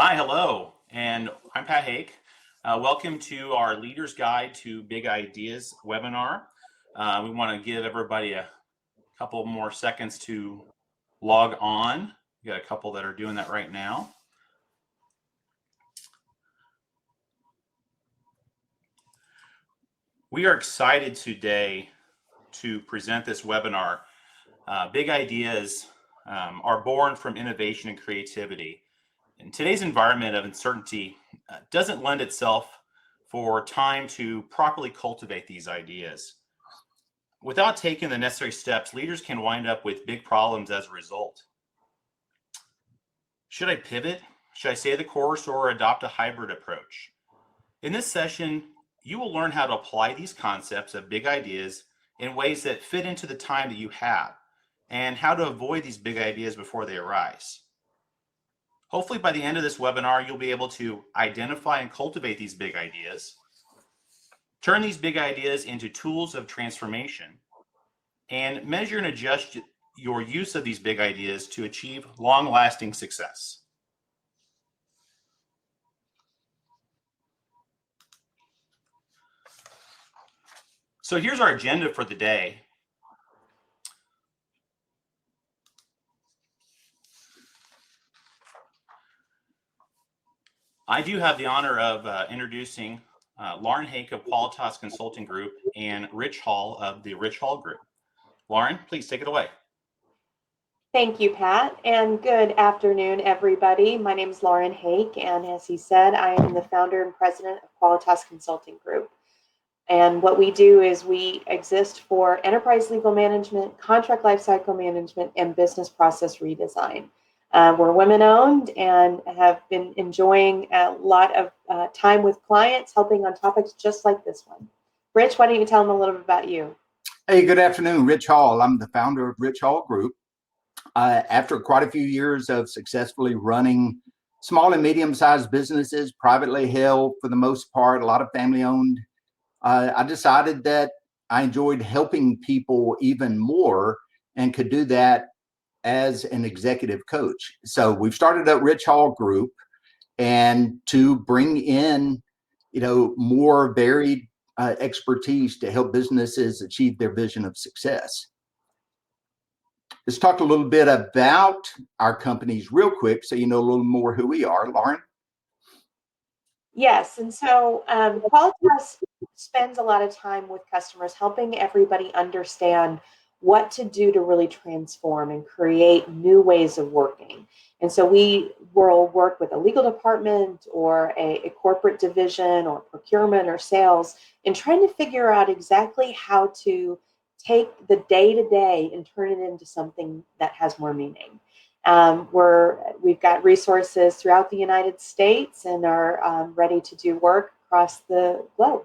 Hi, hello, and I'm Pat Hake. Welcome to our Leader's Guide to Big Ideas webinar. We want to give everybody a couple more seconds to log on. We got a couple that are doing that right now. We are excited today to present this webinar. Big ideas are born from innovation and creativity. In today's environment of uncertainty, doesn't lend itself for time to properly cultivate these ideas. Without taking the necessary steps, leaders can wind up with big problems as a result. Should I pivot? Should I stay the course or adopt a hybrid approach? In this session, you will learn how to apply these concepts of big ideas in ways that fit into the time that you have, and how to avoid these big ideas before they arise. Hopefully by the end of this webinar, you'll be able to identify and cultivate these big ideas, turn these big ideas into tools of transformation, and measure and adjust your use of these big ideas to achieve long-lasting success. So here's our agenda for the day. I do have the honor of introducing Lauren Hake of Qualitas Consulting Group and Rich Hall of the Rich Hall Group. Lauren, please take it away. Thank you, Pat, and good afternoon, everybody. My name is Lauren Hake, and as he said, I am the founder and president of Qualitas Consulting Group. And what we do is we exist for enterprise legal management, contract lifecycle management, and business process redesign. We're women-owned and have been enjoying a lot of time with clients, helping on topics just like this one. Rich, why don't you tell them a little bit about you? Hey, good afternoon, Rich Hall. I'm the founder of Rich Hall Group. After quite a few years of successfully running small and medium-sized businesses, privately held for the most part, a lot of family-owned, I decided that I enjoyed helping people even more and could do that as an executive coach. So we've started up Rich Hall Group, and to bring in, more varied expertise to help businesses achieve their vision of success. Let's talk a little bit about our companies real quick so you know a little more who we are. Lauren? Yes, and so Qualitas spends a lot of time with customers helping everybody understand what to do to really transform and create new ways of working. And so we will work with a legal department or a corporate division or procurement or sales in trying to figure out exactly how to take the day-to-day and turn it into something that has more meaning. We've got resources throughout the United States and are ready to do work across the globe.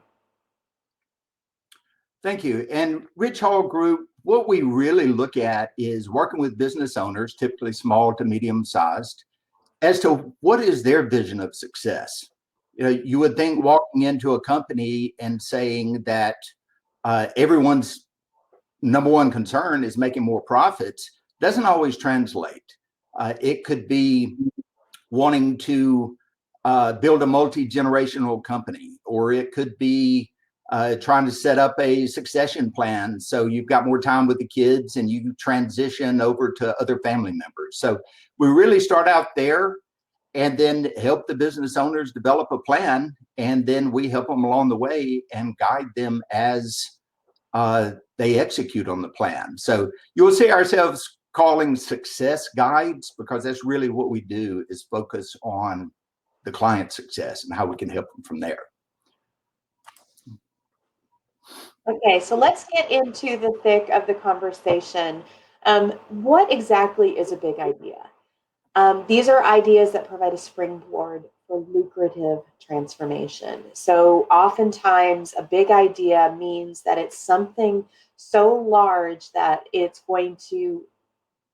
Thank you. And Rich Hall Group, what we really look at is working with business owners, typically small to medium sized, as to what is their vision of success. You would think walking into a company and saying that everyone's number one concern is making more profits doesn't always translate. It could be wanting to build a multi-generational company, or it could be trying to set up a succession plan so you've got more time with the kids and you transition over to other family members. So we really start out there and then help the business owners develop a plan, and then we help them along the way and guide them as they execute on the plan. So you'll see ourselves calling success guides, because that's really what we do, is focus on the client success and how we can help them from there. Okay, so let's get into the thick of the conversation. What exactly is a big idea? These are ideas that provide a springboard for lucrative transformation. So oftentimes a big idea means that it's something so large that it's going to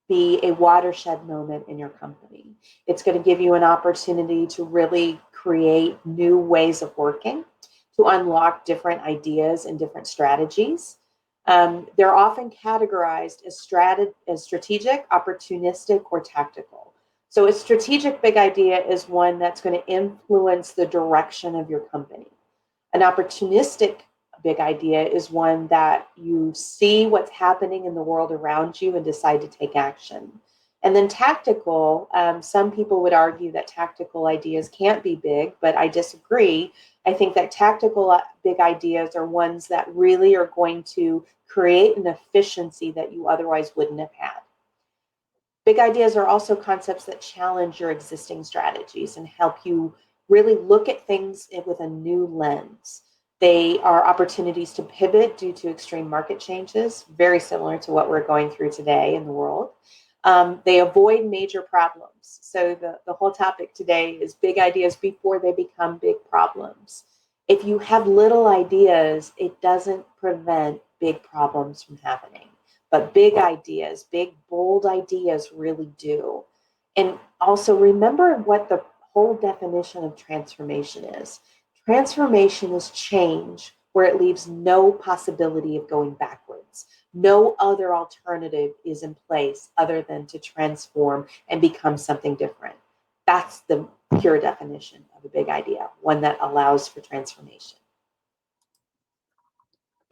be a watershed moment in your company. It's going to give you an opportunity to really create new ways of working, to unlock different ideas and different strategies. They're often categorized as strategic, opportunistic, or tactical. So a strategic big idea is one that's going to influence the direction of your company. An opportunistic big idea is one that you see what's happening in the world around you and decide to take action. And then tactical, some people would argue that tactical ideas can't be big, but I disagree. I think that tactical big ideas are ones that really are going to create an efficiency that you otherwise wouldn't have had. Big ideas are also concepts that challenge your existing strategies and help you really look at things with a new lens. They are opportunities to pivot due to extreme market changes, very similar to what we're going through today in the world. They avoid major problems. So the whole topic today is big ideas before they become big problems. If you have little ideas, it doesn't prevent big problems from happening. But big ideas, big, bold ideas really do. And also remember what the whole definition of transformation is. Transformation is change where it leaves no possibility of going backwards. No other alternative is in place other than to transform and become something different. That's the pure definition of a big idea, one that allows for transformation.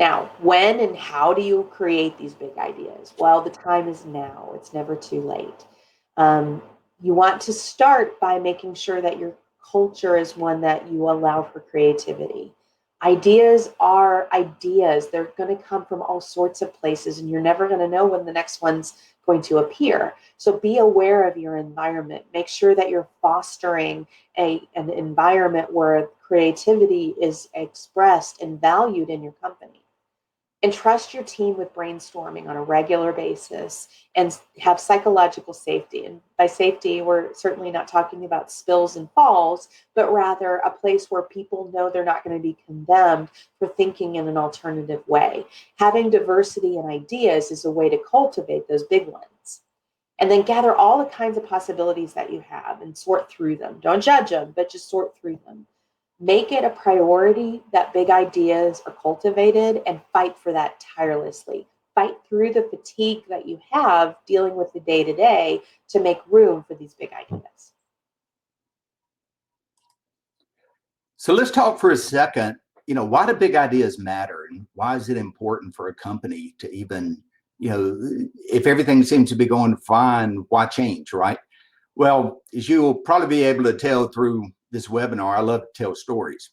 Now, when and how do you create these big ideas? Well, the time is now. It's never too late. You want to start by making sure that your culture is one that you allow for creativity. Ideas are ideas. They're going to come from all sorts of places, and you're never going to know when the next one's going to appear. So be aware of your environment. Make sure that you're fostering an environment where creativity is expressed and valued in your company. Entrust your team with brainstorming on a regular basis and have psychological safety. And by safety, we're certainly not talking about spills and falls, but rather a place where people know they're not going to be condemned for thinking in an alternative way. Having diversity in ideas is a way to cultivate those big ones. And then gather all the kinds of possibilities that you have and sort through them. Don't judge them, but just sort through them. Make it a priority that big ideas are cultivated and fight for that tirelessly. Fight through the fatigue that you have dealing with the day-to-day to make room for these big ideas. So let's talk for a second, why do big ideas matter and why is it important for a company to even, if everything seems to be going fine, why change, right? Well, as you'll probably be able to tell through this webinar, I love to tell stories.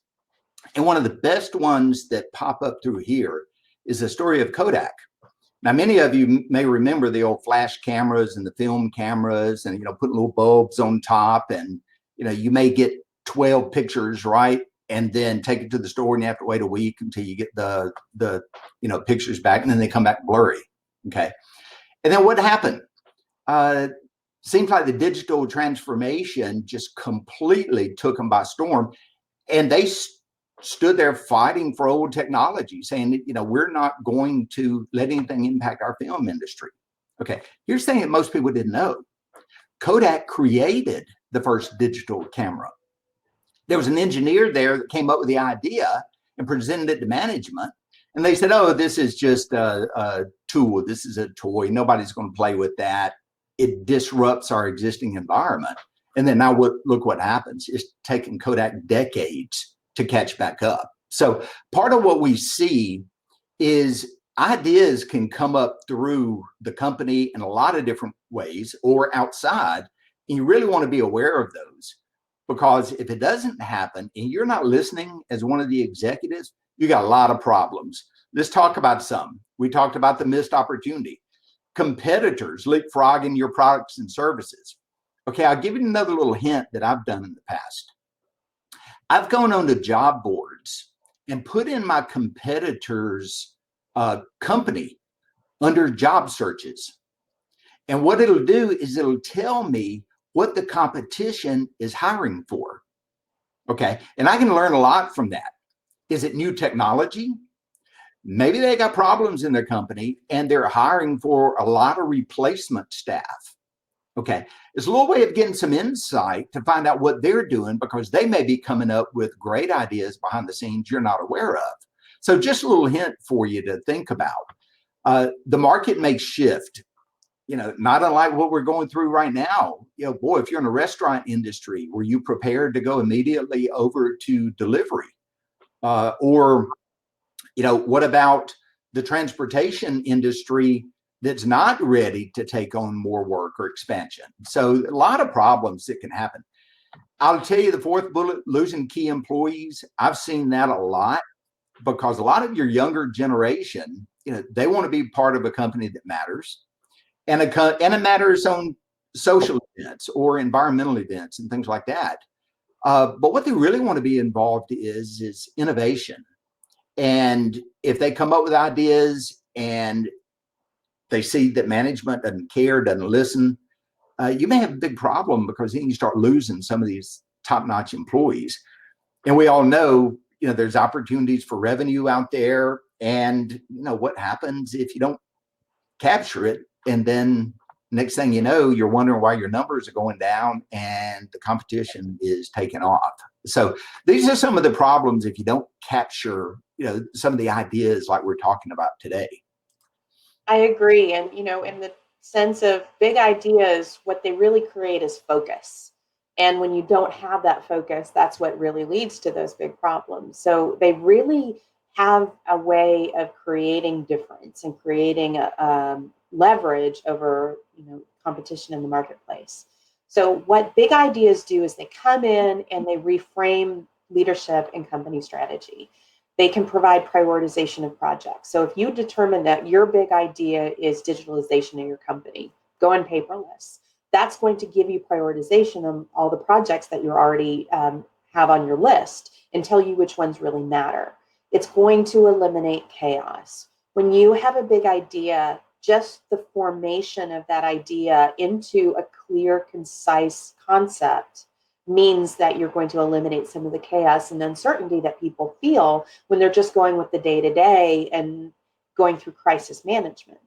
And one of the best ones that pop up through here is the story of Kodak. Now, many of you may remember the old flash cameras and the film cameras and, put little bulbs on top and, you may get 12 pictures, right? And then take it to the store and you have to wait a week until you get the pictures back and then they come back blurry, okay? And then what happened? Seems like the digital transformation just completely took them by storm. And they stood there fighting for old technology, saying, we're not going to let anything impact our film industry. Okay, here's the thing that most people didn't know. Kodak created the first digital camera. There was an engineer there that came up with the idea and presented it to management. And they said, oh, this is just a tool. This is a toy. Nobody's going to play with that. It disrupts our existing environment. And then now look what happens. It's taken Kodak decades to catch back up. So part of what we see is ideas can come up through the company in a lot of different ways or outside. And you really want to be aware of those, because if it doesn't happen and you're not listening as one of the executives, you got a lot of problems. Let's talk about some. We talked about the missed opportunity. Competitors leapfrogging your products and services. Okay, I'll give you another little hint that I've done in the past. I've gone on to job boards and put in my competitor's company under job searches. And what it'll do is it'll tell me what the competition is hiring for. Okay, and I can learn a lot from that. Is it new technology? Maybe they got problems in their company and they're hiring for a lot of replacement staff. Okay, it's a little way of getting some insight to find out what they're doing, because they may be coming up with great ideas behind the scenes you're not aware of. So just a little hint for you to think about. The market may shift. not unlike what we're going through right now. Boy, if you're in a restaurant industry, were you prepared to go immediately over to delivery? Or what about the transportation industry that's not ready to take on more work or expansion? So a lot of problems that can happen. I'll tell you the fourth bullet, losing key employees. I've seen that a lot because a lot of your younger generation, they want to be part of a company that matters. And it matters on social events or environmental events and things like that. But what they really want to be involved is innovation. And if they come up with ideas and they see that management doesn't care, doesn't listen, you may have a big problem, because then you start losing some of these top-notch employees. And we all know, there's opportunities for revenue out there. And what happens if you don't capture it? And then next thing you know, you're wondering why your numbers are going down and the competition is taking off. So these are some of the problems if you don't capture, some of the ideas like we're talking about today. I agree. And, in the sense of big ideas, what they really create is focus. And when you don't have that focus, that's what really leads to those big problems. So they really have a way of creating difference and creating a leverage over, competition in the marketplace. So what big ideas do is they come in and they reframe leadership and company strategy. They can provide prioritization of projects. So if you determine that your big idea is digitalization of your company, going paperless, that's going to give you prioritization on all the projects that you already have on your list and tell you which ones really matter. It's going to eliminate chaos. When you have a big idea, just the formation of that idea into a clear, concise concept means that you're going to eliminate some of the chaos and uncertainty that people feel when they're just going with the day-to-day and going through crisis management.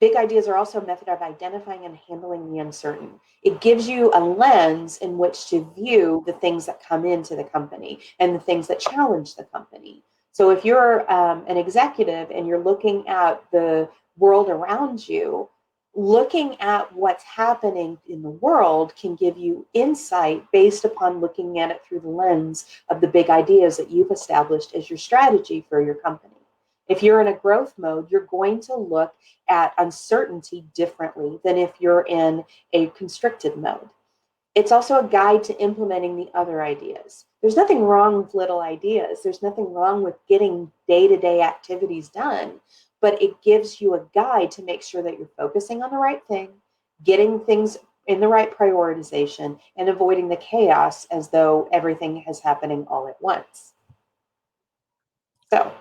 Big ideas are also a method of identifying and handling the uncertain. It gives you a lens in which to view the things that come into the company and the things that challenge the company. So if you're an executive and you're looking at the world around you, looking at what's happening in the world can give you insight based upon looking at it through the lens of the big ideas that you've established as your strategy for your company. If you're in a growth mode, you're going to look at uncertainty differently than if you're in a constricted mode. It's also a guide to implementing the other ideas. There's nothing wrong with little ideas. There's nothing wrong with getting day-to-day activities done, but it gives you a guide to make sure that you're focusing on the right thing, getting things in the right prioritization, and avoiding the chaos as though everything is happening all at once. So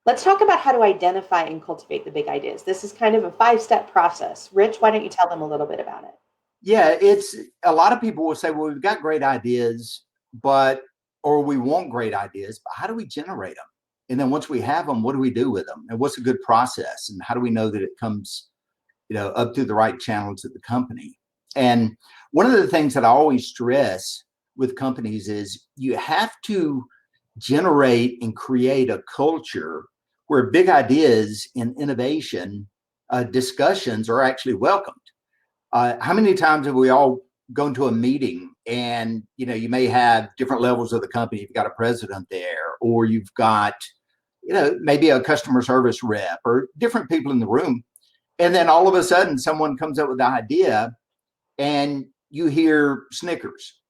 let's talk about how to identify and cultivate the big ideas. This is kind of a 5-step process. Rich, why don't you tell them a little bit about it? Yeah, it's a lot of people will say, well, we've got great ideas, or we want great ideas, but how do we generate them? And then once we have them, what do we do with them? And what's a good process? And how do we know that it comes, up through the right channels of the company? And one of the things that I always stress with companies is you have to generate and create a culture where big ideas and innovation discussions are actually welcomed. How many times have we all gone to a meeting and, you may have different levels of the company. You've got a president there, or you've got, maybe a customer service rep or different people in the room. And then all of a sudden someone comes up with an idea and you hear snickers,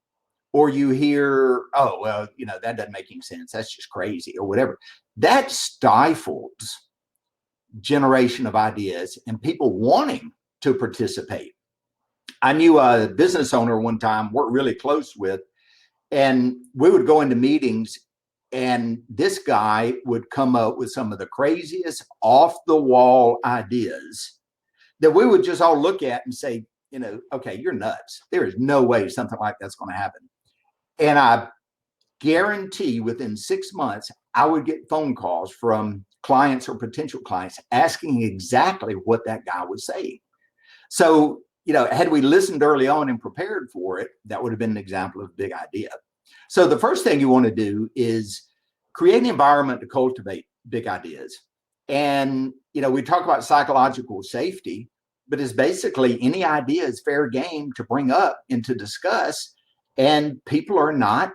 or you hear, oh, well, that doesn't make any sense. That's just crazy, or whatever. That stifles generation of ideas and people wanting to participate. I knew a business owner one time, worked really close with, and we would go into meetings and this guy would come up with some of the craziest off the wall ideas that we would just all look at and say, okay, you're nuts. There is no way something like that's going to happen. And I guarantee within 6 months, I would get phone calls from clients or potential clients asking exactly what that guy was saying. So, had we listened early on and prepared for it, that would have been an example of a big idea. So the first thing you want to do is create an environment to cultivate big ideas. And, we talk about psychological safety. but is basically any idea is fair game to bring up and to discuss, and people are not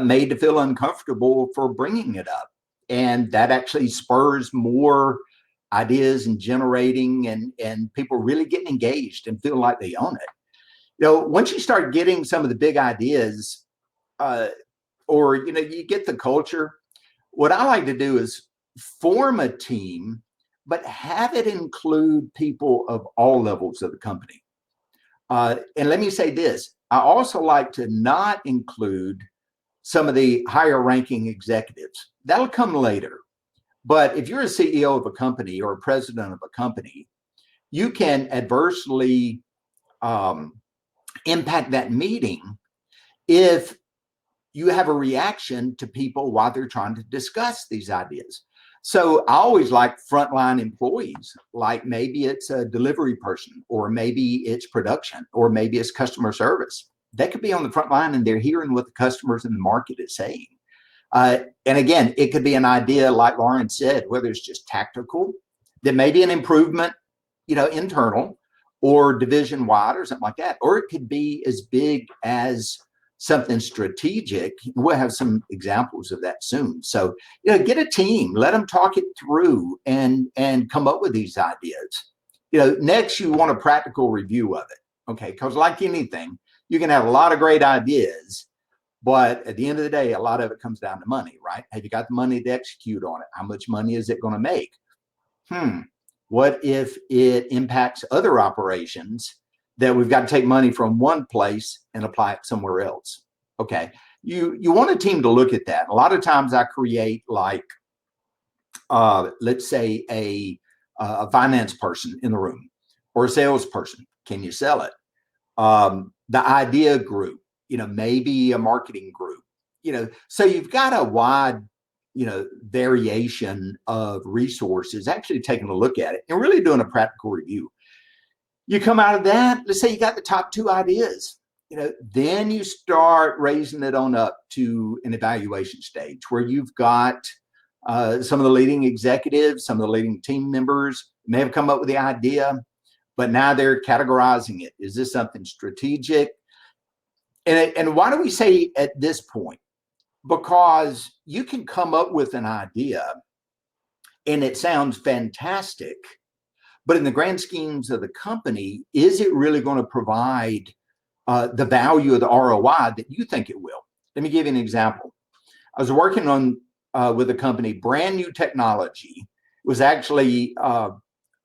made to feel uncomfortable for bringing it up. And that actually spurs more ideas and generating, and people really getting engaged and feel like they own it. Once you start getting some of the big ideas, or, you get the culture, what I like to do is form a team, but have it include people of all levels of the company. And let me say this, I also like to not include some of the higher ranking executives. That'll come later. But if you're a CEO of a company or a president of a company, you can adversely impact that meeting if you have a reaction to people while they're trying to discuss these ideas. So I always like frontline employees, like maybe it's a delivery person, or maybe it's production, or maybe it's customer service. They could be on the front line and they're hearing what the customers in the market is saying. And again, it could be an idea, like Lauren said, whether it's just tactical, there may be an improvement, internal or division wide or something like that. Or it could be as big as something strategic. We'll have some examples of that soon. So, get a team, let them talk it through and come up with these ideas. Next, you want a practical review of it. Okay. Because like anything, you can have a lot of great ideas, but at the end of the day, a lot of it comes down to money, right? Have you got the money to execute on it? How much money is it going to make? What if it impacts other operations that we've got to take money from one place and apply it somewhere else? Okay. You want a team to look at that. A lot of times I create like, let's say a finance person in the room, or a salesperson. Can you sell it? The idea group, maybe a marketing group, so you've got a wide, variation of resources, actually taking a look at it and really doing a practical review. You come out of that, let's say you got the top 2 ideas, then you start raising it on up to an evaluation stage where you've got some of the leading executives, some of the leading team members may have come up with the idea, but now they're categorizing it. Is this something strategic? And why do we say at this point? Because you can come up with an idea and it sounds fantastic, but in the grand schemes of the company, is it really going to provide the value of the ROI that you think it will? Let me give you an example. I was working on with a company, brand new technology. It was actually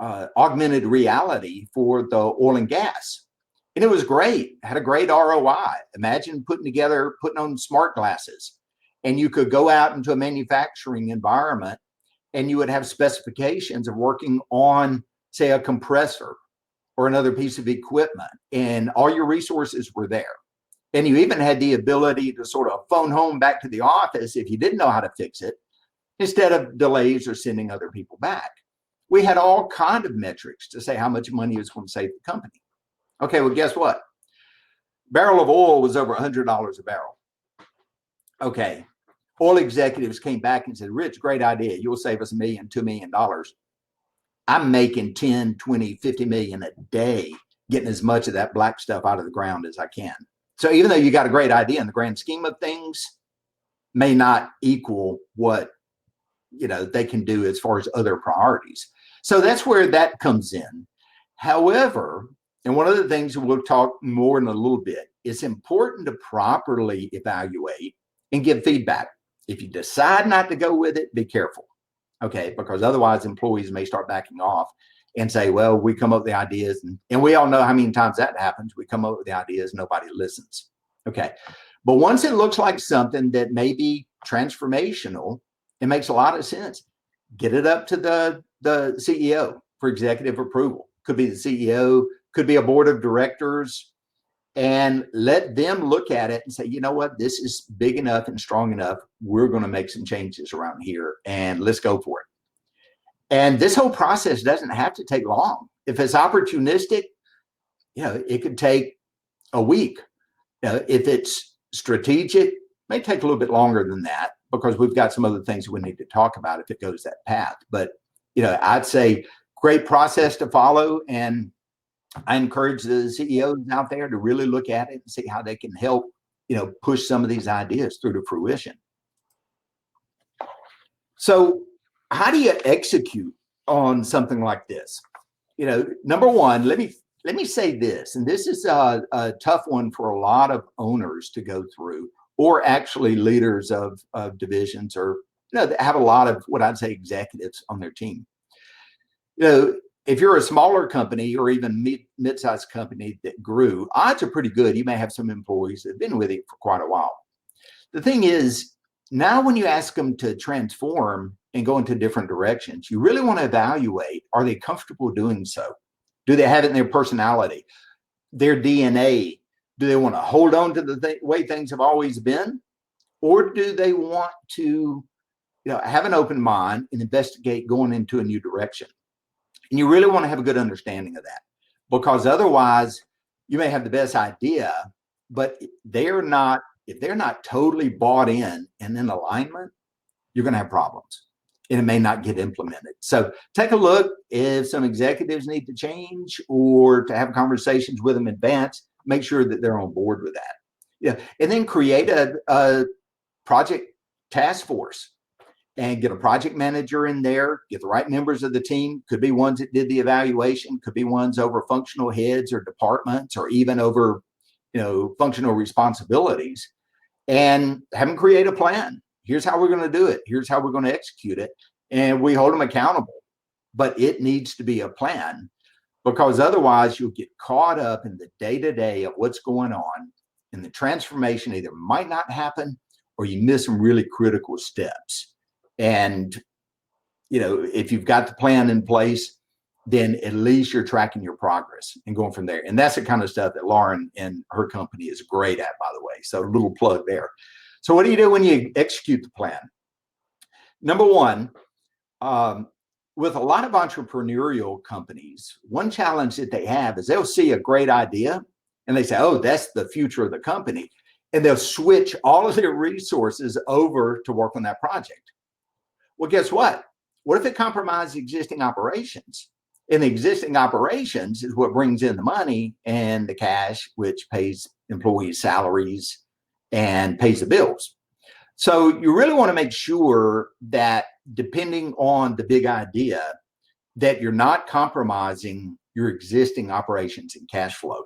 augmented reality for the oil and gas. And it was great, had a great ROI. Imagine putting on smart glasses, and you could go out into a manufacturing environment and you would have specifications of working on, say, a compressor or another piece of equipment, and all your resources were there. And you even had the ability to sort of phone home back to the office if you didn't know how to fix it, instead of delays or sending other people back. We had all kinds of metrics to say how much money is going to save the company. Okay, well, guess what? Barrel of oil was over $100 a barrel. Okay, oil executives came back and said, Rich, great idea. You'll save us $1 million, $2 million. I'm making 10, 20, 50 million a day, getting as much of that black stuff out of the ground as I can. So even though you got a great idea in the grand scheme of things, may not equal what they can do as far as other priorities. So that's where that comes in. However, and one of the things we'll talk more in a little bit, it's important to properly evaluate and give feedback. If you decide not to go with it, be careful. Okay, because otherwise employees may start backing off and say, well, we come up with the ideas, and we all know how many times that happens. We come up with the ideas, nobody listens. Okay, but once it looks like something that may be transformational, it makes a lot of sense. Get it up to the CEO for executive approval. Could be the CEO, could be a board of directors, and let them look at it and say, you know what, this is big enough and strong enough. We're going to make some changes around here and let's go for it. And this whole process doesn't have to take long. If it's opportunistic, it could take a week. If it's strategic, it may take a little bit longer than that, because we've got some other things we need to talk about if it goes that path. But, I'd say great process to follow. And I encourage the CEOs out there to really look at it and see how they can help, push some of these ideas through to fruition. So how do you execute on something like this? Number one, let me say this, and this is a tough one for a lot of owners to go through, or actually leaders of divisions, or that have a lot of what I'd say executives on their team. If you're a smaller company or even mid-sized company that grew, odds are pretty good you may have some employees that have been with you for quite a while. The thing is, now when you ask them to transform and go into different directions, you really want to evaluate, are they comfortable doing so? Do they have it in their personality, their DNA? Do they want to hold on to the way things have always been? Or do they want to have an open mind and investigate going into a new direction? And you really want to have a good understanding of that, because otherwise you may have the best idea, but if they're not totally bought in and in alignment, you're going to have problems and it may not get implemented. So take a look if some executives need to change or to have conversations with them in advance, make sure that they're on board with that. Yeah. And then create a project task force and get a project manager in there, get the right members of the team. Could be ones that did the evaluation, could be ones over functional heads or departments, or even over, functional responsibilities, and have them create a plan. Here's how we're going to do it. Here's how we're going to execute it. And we hold them accountable, but it needs to be a plan, because otherwise you'll get caught up in the day-to-day of what's going on, and the transformation either might not happen or you miss some really critical steps. And, if you've got the plan in place, then at least you're tracking your progress and going from there. And that's the kind of stuff that Lauren and her company is great at, by the way. So a little plug there. So what do you do when you execute the plan? Number one, with a lot of entrepreneurial companies, one challenge that they have is they'll see a great idea and they say, oh, that's the future of the company. And they'll switch all of their resources over to work on that project. Well, guess what? What if it compromises existing operations? And the existing operations is what brings in the money and the cash, which pays employees' salaries and pays the bills. So you really want to make sure that, depending on the big idea, that you're not compromising your existing operations and cash flow.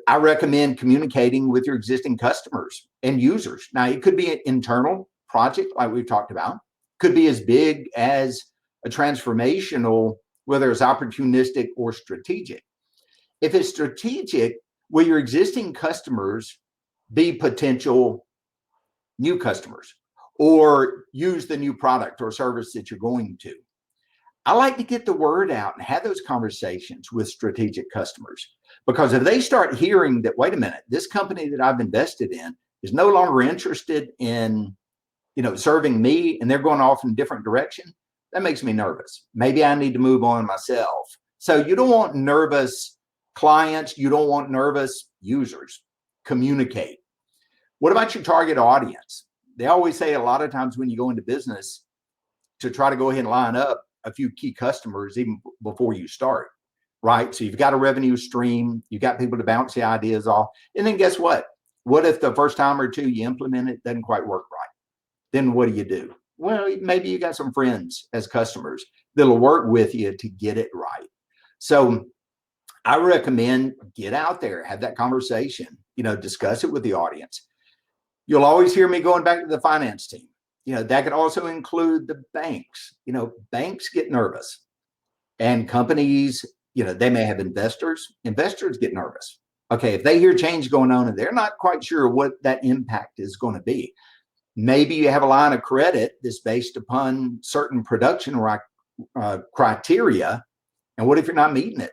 I recommend communicating with your existing customers and users. Now, it could be an internal project like we've talked about. Could be as big as a transformational, whether it's opportunistic or strategic. If it's strategic, will your existing customers be potential new customers or use the new product or service that you're going to? I like to get the word out and have those conversations with strategic customers, because if they start hearing that, wait a minute, this company that I've invested in is no longer interested in serving me, and they're going off in a different direction, that makes me nervous. Maybe I need to move on myself. So you don't want nervous clients. You don't want nervous users. Communicate. What about your target audience? They always say a lot of times when you go into business to try to go ahead and line up a few key customers even before you start, right? So you've got a revenue stream. You've got people to bounce the ideas off. And then guess what? What if the first time or two you implement it doesn't quite work right? Then what do? Well, maybe you got some friends as customers that'll work with you to get it right. So I recommend get out there, have that conversation, discuss it with the audience. You'll always hear me going back to the finance team. That could also include the banks. Banks get nervous, and companies, they may have investors. Investors get nervous. Okay, if they hear change going on and they're not quite sure what that impact is going to be. Maybe you have a line of credit that's based upon certain production criteria. And what if you're not meeting it?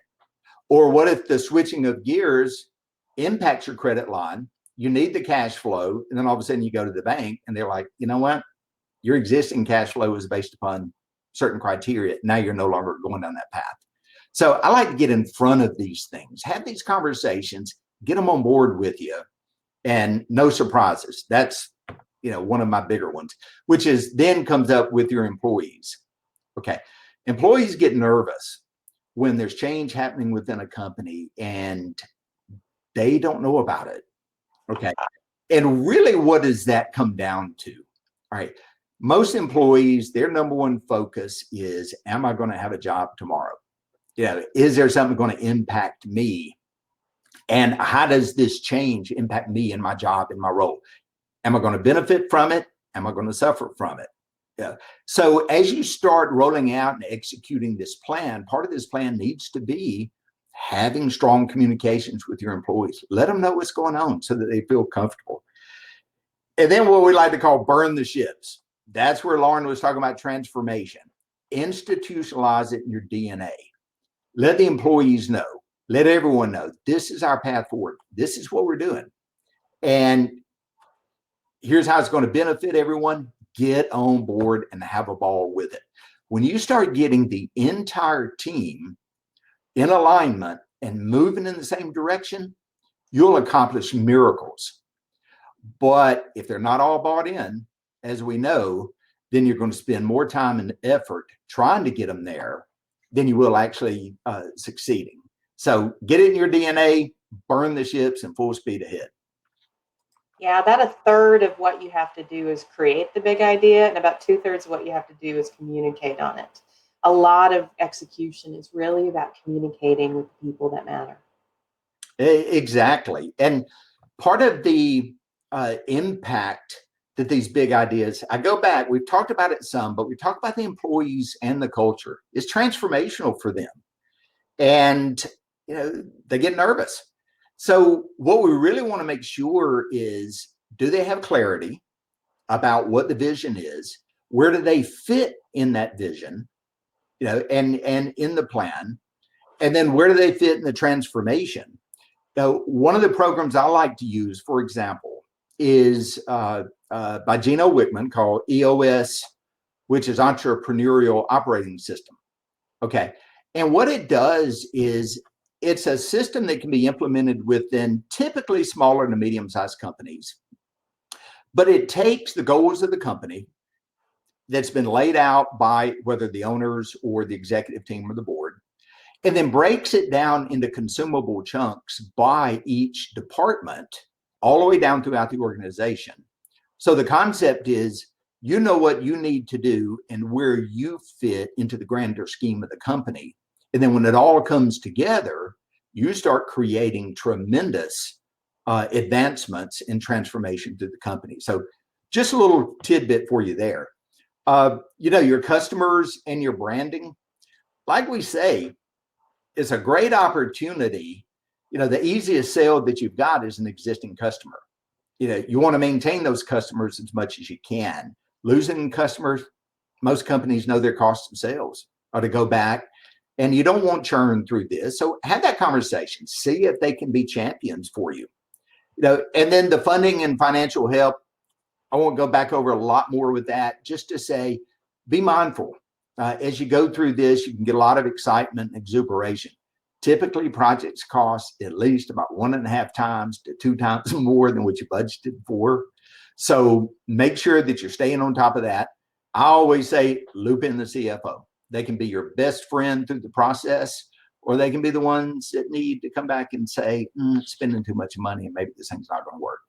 Or what if the switching of gears impacts your credit line? You need the cash flow. And then all of a sudden you go to the bank and they're like, you know what? Your existing cash flow is based upon certain criteria. Now you're no longer going down that path. So I like to get in front of these things, have these conversations, get them on board with you, and no surprises. That's one of my bigger ones, which is then comes up with your employees. Okay, Employees get nervous when there's change happening within a company and they don't know about it. Okay. And really, what does that come down to? All right. Most employees, their number one focus is, am I going to have a job tomorrow? Yeah. Is there something going to impact me? And how does this change impact me in my job, in my role? Am I going to benefit from it? Am I going to suffer from it? Yeah. So as you start rolling out and executing this plan, part of this plan needs to be having strong communications with your employees. Let them know what's going on so that they feel comfortable. And then what we like to call burn the ships. That's where Lauren was talking about transformation. Institutionalize it in your DNA. Let the employees know. Let everyone know this is our path forward. This is what we're doing. And here's how it's going to benefit everyone. Get on board and have a ball with it. When you start getting the entire team in alignment and moving in the same direction, you'll accomplish miracles. But if they're not all bought in, as we know, then you're going to spend more time and effort trying to get them there than you will actually succeeding. So get it in your DNA, burn the ships, and full speed ahead. Yeah, about a third of what you have to do is create the big idea, and about 2/3 of what you have to do is communicate on it. A lot of execution is really about communicating with the people that matter. Exactly. And part of the impact that these big ideas, I go back, we've talked about it some, but we talk about the employees and the culture. It's transformational for them. And, they get nervous. So what we really want to make sure is, do they have clarity about what the vision is? Where do they fit in that vision, and in the plan? And then where do they fit in the transformation? Now, one of the programs I like to use, for example, is by Gino Wickman called EOS, which is Entrepreneurial Operating System. Okay. And what it does is it's a system that can be implemented within typically smaller to medium-sized companies. But it takes the goals of the company that's been laid out by whether the owners or the executive team or the board, and then breaks it down into consumable chunks by each department all the way down throughout the organization. So the concept is, you know what you need to do and where you fit into the grander scheme of the company. And then when it all comes together, you start creating tremendous advancements in transformation through the company. So just a little tidbit for you there. Your customers and your branding, like we say, is a great opportunity. The easiest sale that you've got is an existing customer. You want to maintain those customers as much as you can. Losing customers, most companies know their cost of sales are to go back, and you don't want churn through this. So have that conversation. See if they can be champions for you. And then the funding and financial help, I won't go back over a lot more with that, just to say, be mindful. As you go through this, you can get a lot of excitement and exuberation. Typically, projects cost at least about 1.5 times to 2 times more than what you budgeted for. So make sure that you're staying on top of that. I always say, loop in the CFO. They can be your best friend through the process, or they can be the ones that need to come back and say, spending too much money and maybe this thing's not going to work.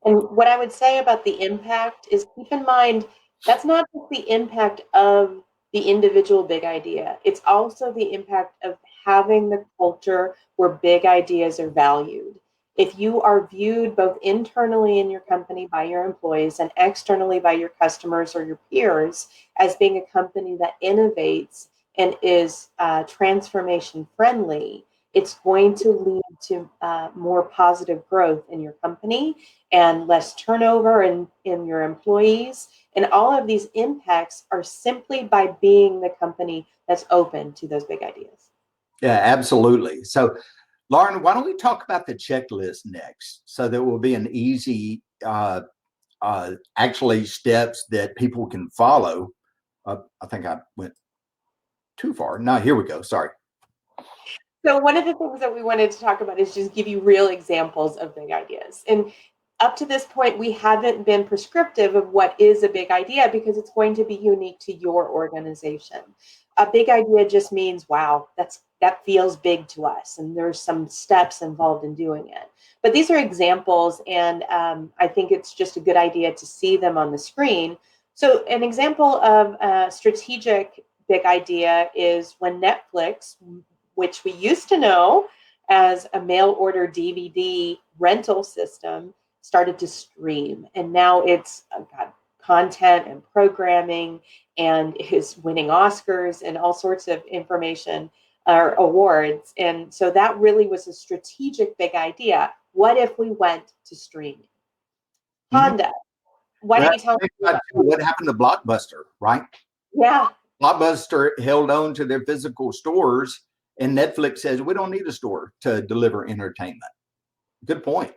And what I would say about the impact is, keep in mind, that's not just the impact of the individual big idea. It's also the impact of having the culture where big ideas are valued. If you are viewed both internally in your company by your employees and externally by your customers or your peers as being a company that innovates and is transformation friendly, it's going to lead to more positive growth in your company and less turnover in your employees. And all of these impacts are simply by being the company that's open to those big ideas. Yeah, absolutely. So, Lauren, why don't we talk about the checklist next? So there will be an easy, actually steps that people can follow. I think I went too far. No, here we go. Sorry. So one of the things that we wanted to talk about is just give you real examples of big ideas. And up to this point, we haven't been prescriptive of what is a big idea because it's going to be unique to your organization. A big idea just means, wow, that feels big to us, and there's some steps involved in doing it. But these are examples, and I think it's just a good idea to see them on the screen. So an example of a strategic big idea is when Netflix, which we used to know as a mail order DVD rental system, started to stream. And now it's got content and programming and is winning Oscars and all sorts of information or awards. And so that really was a strategic big idea. What if we went to streaming? Honda, why don't you tell me what happened to Blockbuster, right? Yeah. Blockbuster held on to their physical stores, and Netflix says we don't need a store to deliver entertainment. Good point.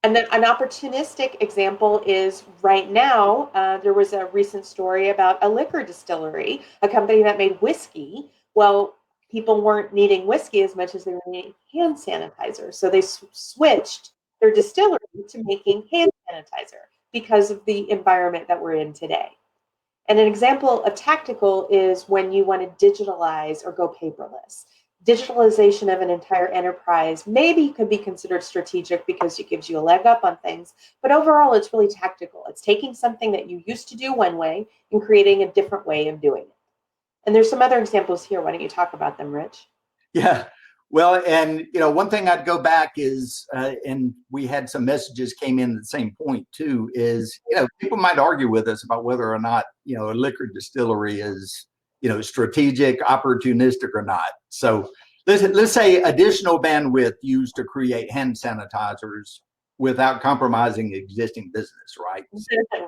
And then an opportunistic example is right now, there was a recent story about a liquor distillery, a company that made whiskey. Well, people weren't needing whiskey as much as they were needing hand sanitizer. So they switched their distillery to making hand sanitizer because of the environment that we're in today. And an example of tactical is when you want to digitalize or go paperless. Digitalization of an entire enterprise maybe could be considered strategic because it gives you a leg up on things, but overall it's really tactical. It's taking something that you used to do one way and creating a different way of doing it. And there's some other examples here. Why don't you talk about them, Rich? Yeah. Well, and one thing I'd go back is, and we had some messages came in at the same point too, is people might argue with us about whether or not a liquor distillery is strategic, opportunistic or not. So let's say additional bandwidth used to create hand sanitizers without compromising existing business, right?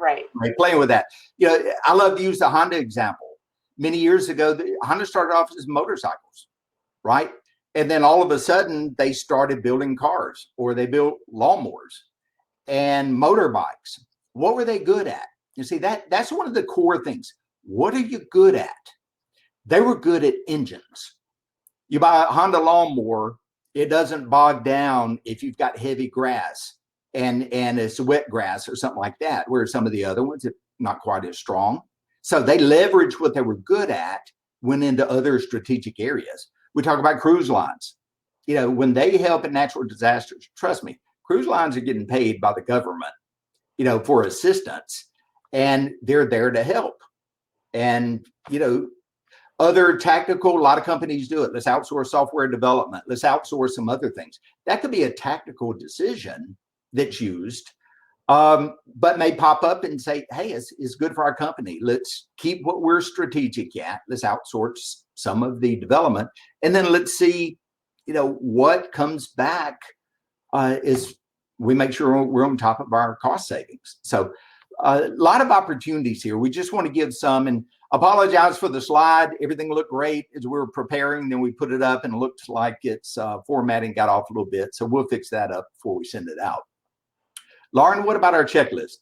Right. Playing with that. I love to use the Honda example. Many years ago, Honda started off as motorcycles, right? And then all of a sudden they started building cars, or they built lawnmowers and motorbikes. What were they good at? You see, that's one of the core things. What are you good at? They were good at engines. You buy a Honda lawnmower, it doesn't bog down if you've got heavy grass and it's wet grass or something like that, whereas some of the other ones are not quite as strong. So they leveraged what they were good at, went into other strategic areas. We talk about cruise lines. When they help in natural disasters, trust me, cruise lines are getting paid by the government, for assistance, and they're there to help. And, other tactical, a lot of companies do it. Let's outsource software development. Let's outsource some other things. That could be a tactical decision that's used, but may pop up and say, hey, it's good for our company. Let's keep what we're strategic at. Let's outsource some of the development. And then let's see, what comes back is we make sure we're on top of our cost savings. So a lot of opportunities here. We just want to give some, and apologize for the slide. Everything looked great as we were preparing. Then we put it up and it looks like it's formatting got off a little bit. So we'll fix that up before we send it out. Lauren, what about our checklist?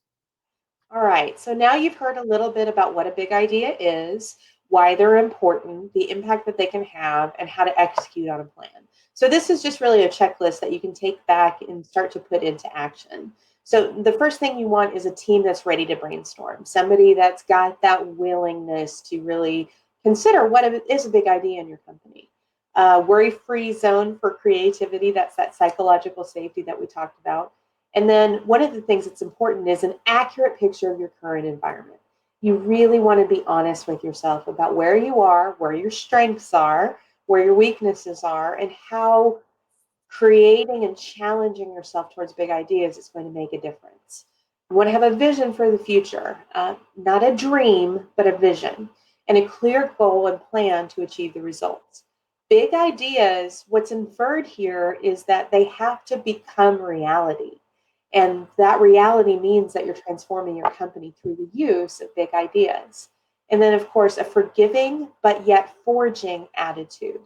All right. So now you've heard a little bit about what a big idea is, why they're important, the impact that they can have, and how to execute on a plan. So this is just really a checklist that you can take back and start to put into action. So the first thing you want is a team that's ready to brainstorm, somebody that's got that willingness to really consider what is a big idea in your company. Worry-free zone for creativity, that's that psychological safety that we talked about. And then one of the things that's important is an accurate picture of your current environment. You really want to be honest with yourself about where you are, where your strengths are, where your weaknesses are, and how creating and challenging yourself towards big ideas is going to make a difference. You want to have a vision for the future, not a dream, but a vision, and a clear goal and plan to achieve the results. Big ideas, what's inferred here is that they have to become reality. And that reality means that you're transforming your company through the use of big ideas. And then, of course, a forgiving but yet forging attitude.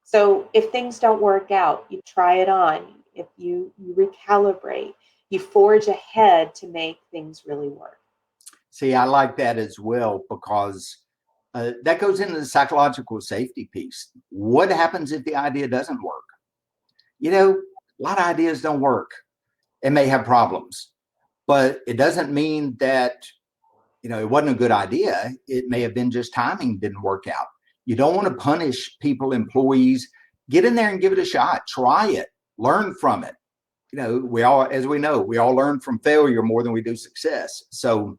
So if things don't work out, you try it on. If you recalibrate, you forge ahead to make things really work. See, I like that as well, because that goes into the psychological safety piece. What happens if the idea doesn't work? A lot of ideas don't work. It may have problems, but it doesn't mean that, it wasn't a good idea. It may have been just timing didn't work out. You don't want to punish people, employees. Get in there and give it a shot. Try it. Learn from it. We all, as we know, we all learn from failure more than we do success. So,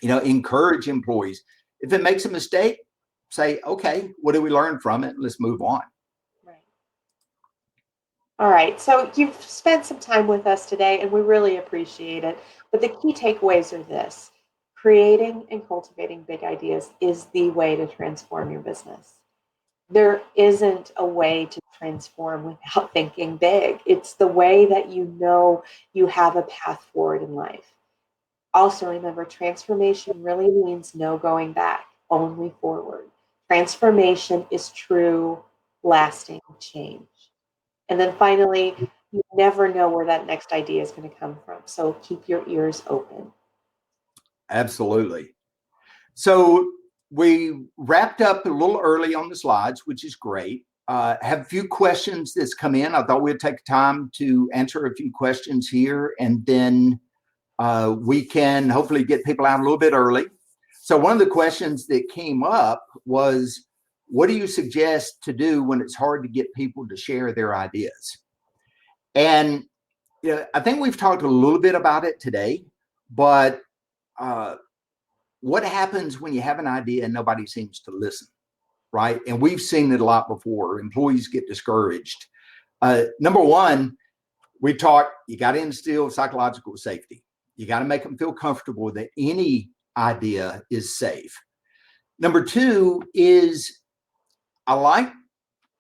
encourage employees. If it makes a mistake, say, okay, what did we learn from it? Let's move on. Right. All right. So you've spent some time with us today, and we really appreciate it. But the key takeaways are this: creating and cultivating big ideas is the way to transform your business. There isn't a way to transform without thinking big. It's the way that you have a path forward in life. Also, remember, transformation really means no going back, only forward. Transformation is true, lasting change. And then finally, you never know where that next idea is going to come from. So keep your ears open. Absolutely. So we wrapped up a little early on the slides, which is great. Have a few questions that's come in. I thought we'd take time to answer a few questions here, and then we can hopefully get people out a little bit early. So one of the questions that came up was, what do you suggest to do when it's hard to get people to share their ideas? And I think we've talked a little bit about it today, but what happens when you have an idea and nobody seems to listen, right? And we've seen it a lot before. Employees get discouraged. Number one, we talked, you got to instill psychological safety. You got to make them feel comfortable that any idea is safe. Number two is,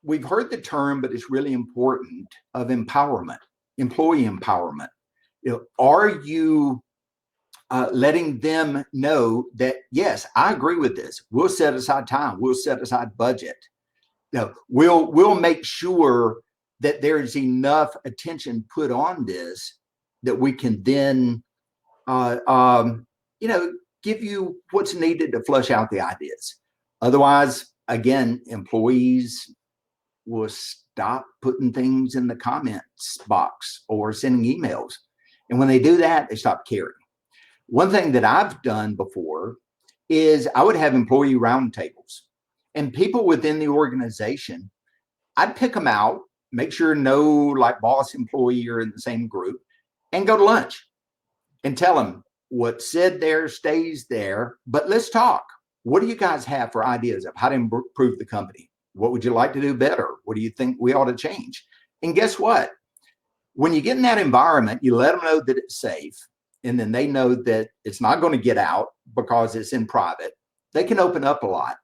we've heard the term, but it's really important, of empowerment, employee empowerment. Are you letting them know that, yes, I agree with this. We'll set aside time. We'll set aside budget. We'll make sure that there is enough attention put on this that we can then, give you what's needed to flush out the ideas. Otherwise, again, employees will stop putting things in the comments box or sending emails. And when they do that, they stop caring. One thing that I've done before is I would have employee roundtables, and people within the organization, I'd pick them out, make sure no boss employee are in the same group, and go to lunch and tell them what's said there stays there, but let's talk. What do you guys have for ideas of how to improve the company? What would you like to do better? What do you think we ought to change? And guess what? When you get in that environment, you let them know that it's safe, and then they know that it's not going to get out because it's in private. They can open up a lot.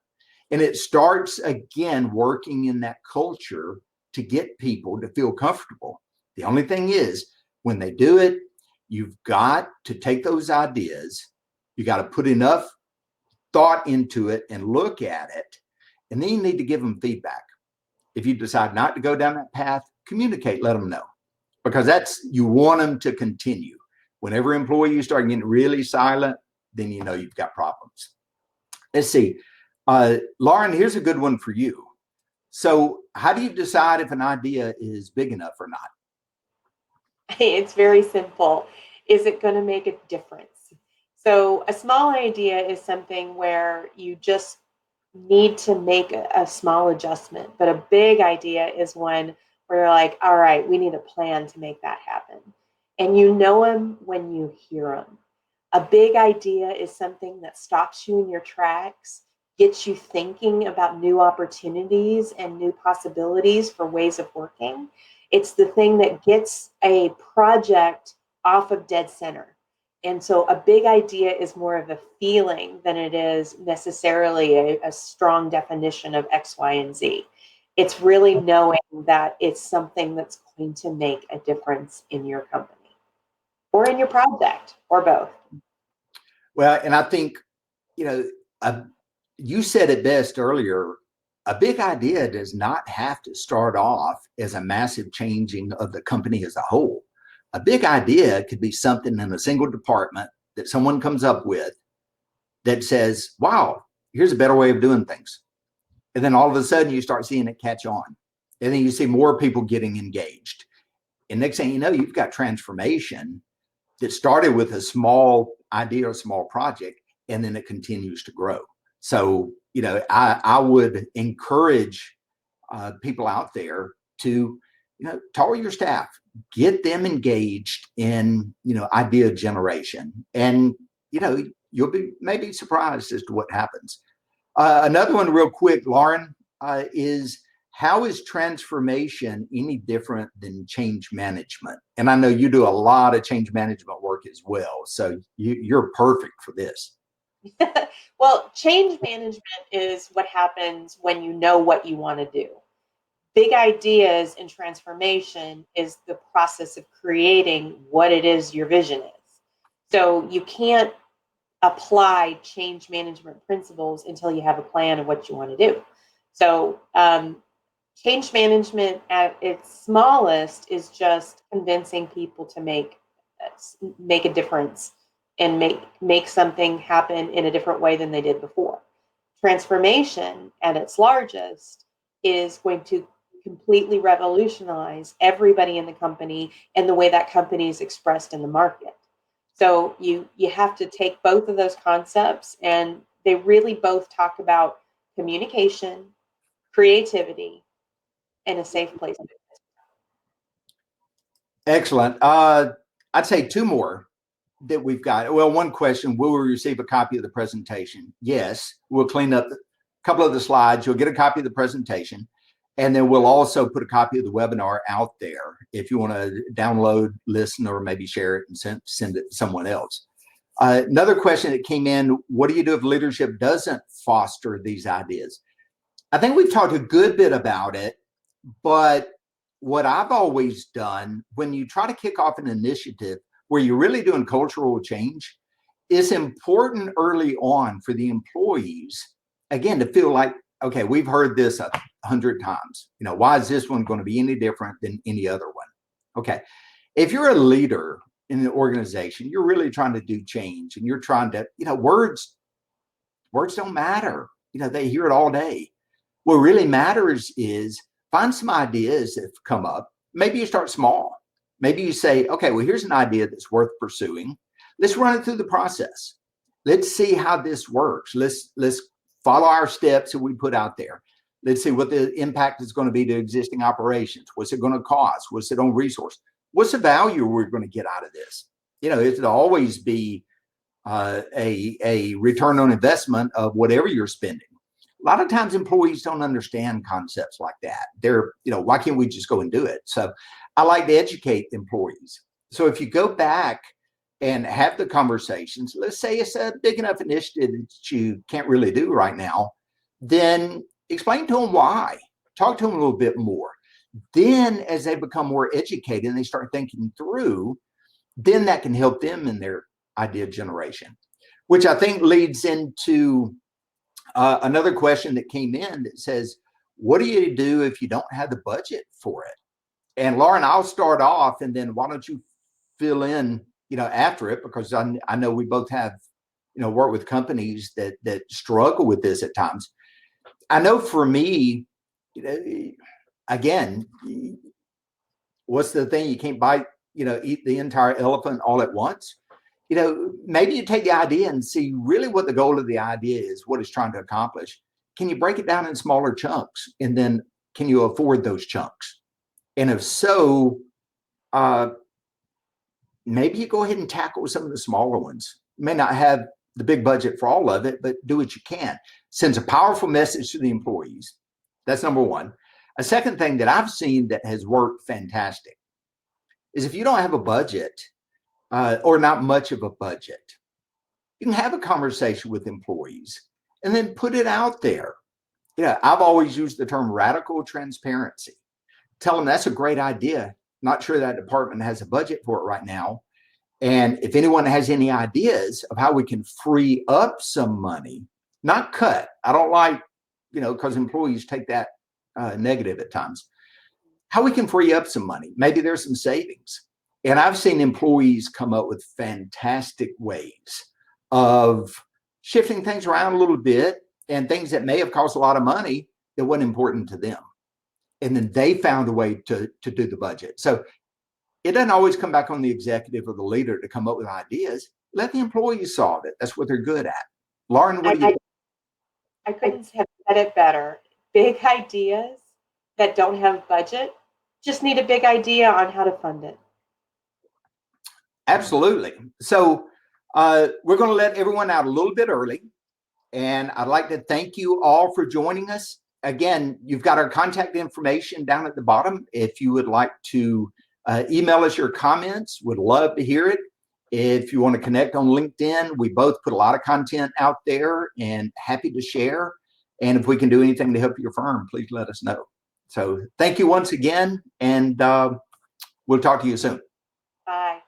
And it starts, again, working in that culture to get people to feel comfortable. The only thing is, when they do it, you've got to take those ideas, you got to put enough thought into it and look at it, and then you need to give them feedback. If you decide not to go down that path, communicate, let them know, because you want them to continue. Whenever employees start getting really silent, then you know you've got problems. Let's see. Lauren, here's a good one for you. So how do you decide if an idea is big enough or not? It's very simple. Is it going to make a difference? So a small idea is something where you just need to make a small adjustment, but a big idea is one where you're like, all right, we need a plan to make that happen. And you know them when you hear them. A big idea is something that stops you in your tracks, gets you thinking about new opportunities and new possibilities for ways of working. It's the thing that gets a project off of dead center. And so a big idea is more of a feeling than it is necessarily a strong definition of X, Y, and Z. It's really knowing that it's something that's going to make a difference in your company or in your project or both. Well, and I think, you said it best earlier. A big idea does not have to start off as a massive changing of the company as a whole. A big idea could be something in a single department that someone comes up with that says, wow, here's a better way of doing things. And then all of a sudden you start seeing it catch on. And then you see more people getting engaged. And next thing you know, you've got transformation that started with a small idea or small project, and then it continues to grow. So, I would encourage people out there to, talk to your staff, get them engaged in, idea generation. And, you'll be maybe surprised as to what happens. Another one real quick, Lauren, is how is transformation any different than change management? And I know you do a lot of change management work as well. So you're perfect for this. Well, change management is what happens when you know what you want to do. Big ideas and transformation is the process of creating what it is your vision is. So you can't apply change management principles until you have a plan of what you want to do. So change management at its smallest is just convincing people to make a difference and make something happen in a different way than they did before. Transformation at its largest is going to completely revolutionize everybody in the company and the way that company is expressed in the market. So you have to take both of those concepts, and they really both talk about communication, creativity, and a safe place. Excellent. I'd say two more that we've got. Well, one question, will we receive a copy of the presentation? Yes, we'll clean up a couple of the slides. You'll get a copy of the presentation. And then we'll also put a copy of the webinar out there if you want to download, listen, or maybe share it and send it to someone else. Another question that came in, what do you do if leadership doesn't foster these ideas? I think we've talked a good bit about it, but what I've always done when you try to kick off an initiative where you're really doing cultural change, it's important early on for the employees, again, to feel like, okay, we've heard this 100 times. Why is this one going to be any different than any other one? Okay. If you're a leader in the organization, you're really trying to do change and you're trying to, words don't matter. They hear it all day. What really matters is find some ideas that have come up. Maybe you start small. Maybe you say, okay, well, here's an idea that's worth pursuing. Let's run it through the process. Let's see how this works. Let's follow our steps that we put out there. Let's see what the impact is going to be to existing operations. What's it going to cost? What's it on resource? What's the value we're going to get out of this? It'll always be a return on investment of whatever you're spending. A lot of times employees don't understand concepts like that. They're, why can't we just go and do it? So I like to educate employees. So if you go back and have the conversations, let's say it's a big enough initiative that you can't really do right now, then explain to them why. Talk to them a little bit more. Then as they become more educated and they start thinking through, then that can help them in their idea generation, which I think leads into another question that came in that says, what do you do if you don't have the budget for it? And Lauren, I'll start off, and then why don't you fill in, after it, because I know we both have, work with companies that struggle with this at times. I know for me, again, what's the thing? You can't eat the entire elephant all at once. Maybe you take the idea and see really what the goal of the idea is, what it's trying to accomplish. Can you break it down in smaller chunks? And then can you afford those chunks? And if so, maybe you go ahead and tackle some of the smaller ones. You may not have the big budget for all of it, but do what you can. Sends a powerful message to the employees. That's number one. A second thing that I've seen that has worked fantastic is if you don't have a budget or not much of a budget, you can have a conversation with employees and then put it out there. I've always used the term radical transparency. Tell them that's a great idea. Not sure that department has a budget for it right now. And if anyone has any ideas of how we can free up some money, not cut. I don't like, because employees take that negative at times. How we can free up some money. Maybe there's some savings. And I've seen employees come up with fantastic ways of shifting things around a little bit and things that may have cost a lot of money that wasn't important to them. And then they found a way to do the budget. So it doesn't always come back on the executive or the leader to come up with ideas. Let the employees solve it. That's what they're good at. Lauren, what do you? I couldn't have said it better. Big ideas that don't have budget just need a big idea on how to fund it. Absolutely. So we're going to let everyone out a little bit early. And I'd like to thank you all for joining us. Again, you've got our contact information down at the bottom. If you would like to email us your comments, would love to hear it. If you want to connect on LinkedIn, we both put a lot of content out there and happy to share. And if we can do anything to help your firm, please let us know. So thank you once again, and we'll talk to you soon. Bye.